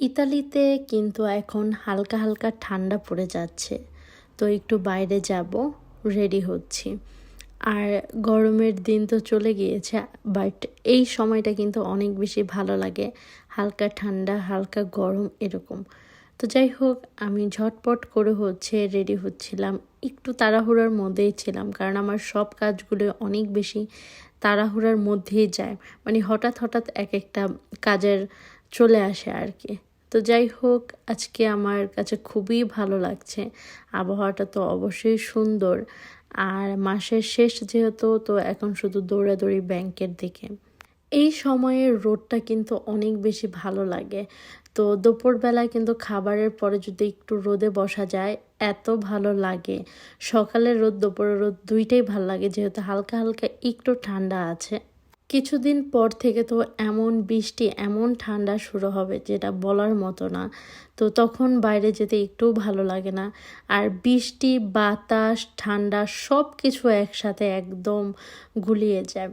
ইতালিতে কিন্তু এখন হালকা হালকা ঠান্ডা পড়ে যাচ্ছে, তো একটু বাইরে যাব, রেডি হচ্ছি। আর গরমের দিন তো চলে গিয়েছে, বাট এই সময়টা কিন্তু অনেক বেশি ভালো লাগে, হালকা ঠান্ডা হালকা গরম এরকম। তো যাই হোক, আমি ঝটপট করে রেডি হচ্ছিলাম, একটু তাড়াহুড়ার মধ্যেই ছিলাম, কারণ আমার সব কাজগুলো অনেক বেশি তাড়াহুড়ার মধ্যেই যায়, মানে হঠাৎ হঠাৎ এক একটা কাজের চলে আসে আর কি। তো যাই হোক, আজকে আমার কাছে খুবই ভালো লাগছে, আবহাওয়াটা তো অবশ্যই সুন্দর। আর মাসের শেষ যেহেতু, তো এখন শুধু দৌড়াদৌড়ি ব্যাংকের দিকে। এই সময়ের রোদটা কিন্তু অনেক বেশি ভালো লাগে। তো দুপুরবেলায় কিন্তু খাবারের পরে যদি একটু রোদে বসা যায়, এত ভালো লাগে। সকালের রোদ দুপুরের রোদ দুইটাই ভালো লাগে, যেহেতু হালকা হালকা একটু ঠান্ডা আছে। কিছুদিন পর থেকে তো এমন বৃষ্টি এমন ঠান্ডা শুরু হবে যেটা বলার মতো না। তো তখন বাইরে যেতে একটুও ভালো লাগে না। আর বৃষ্টি বাতাস ঠান্ডা সব কিছু একসাথে একদম গুলিয়ে যায়।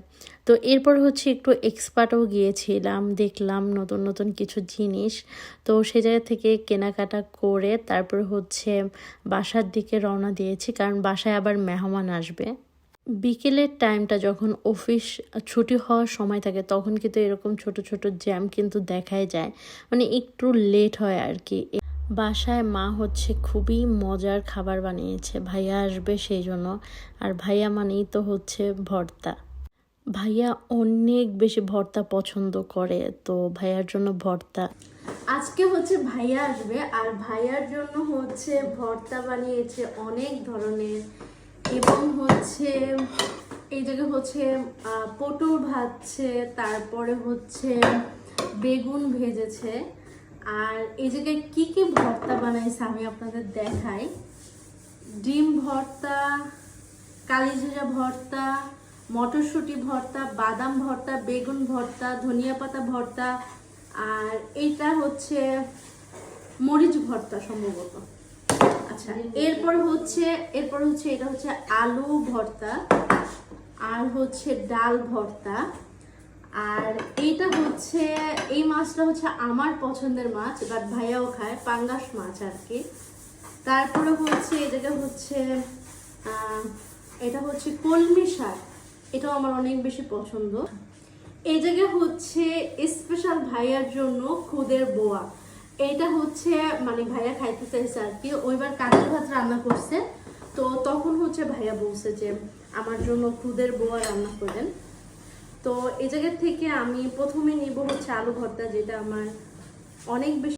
তো এরপর একটু এক্সপার্টও গিয়েছিলাম, দেখলাম নতুন নতুন কিছু জিনিস। তো সে জায়গা থেকে কেনাকাটা করে তারপর বাসার দিকে রওনা দিয়েছি, কারণ বাসায় আবার মেহমান আসবে। বিকেলের টাইমটা যখন অফিস ছুটি হওয়ার সময় থাকে, তখন কিন্তু এরকম ছোট ছোট জ্যাম কিন্তু দেখাই যায়, মানে একটু লেট হয় আর কি। বাসায় মা খুবই মজার খাবার বানিয়েছে, ভাইয়া আসবে সেই জন্য। আর ভাইয়া মানেই তো ভর্তা। ভাইয়া অনেক বেশি ভর্তা পছন্দ করে, তো ভাইয়ার জন্য ভর্তা। আজকে ভাইয়া আসবে, আর ভাইয়ার জন্য ভর্তা বানিয়েছে অনেক ধরনের। এবং এই জায়গায় পটল ভাজছে, তারপরে বেগুন ভেজেছে। আর এই জায়গায় কি কি ভর্তা বানাইছে আমি আপনাদের দেখাই। ডিম ভর্তা, কালিজিরা ভর্তা, মটরশুঁটি ভর্তা, বাদাম ভর্তা, বেগুন ভর্তা, ধনিয়া পাতা ভর্তা, আর এইটা মরিচ ভর্তা সম্ভবত। আচ্ছা, এরপর এটা আলু ভর্তা, আর ডাল ভর্তা। আর এইটা এই মাছটা আমার পছন্দের মাছ, বাট ভাইয়াও খায়, পাঙ্গাস মাছ আর কি। তারপরে এই জায়গায় এটা কলমি শাক, এটাও আমার অনেক বেশি পছন্দ। এই জায়গায় স্পেশাল ভাইয়ার জন্য খুদের বোয়া। এইটা মানে ভাইয়া খাইতে চাইছে আর কি, ওইবার কাঁচা ভাত রান্না করছে, তো তখন ভাইয়া বলছে যে আমার জন্য খুদের বোয়া রান্না করবেন। তো এই জায়গা থেকে আমি প্রথমে নিব আলু ভর্তা, যেটা আমার অনেক বেশি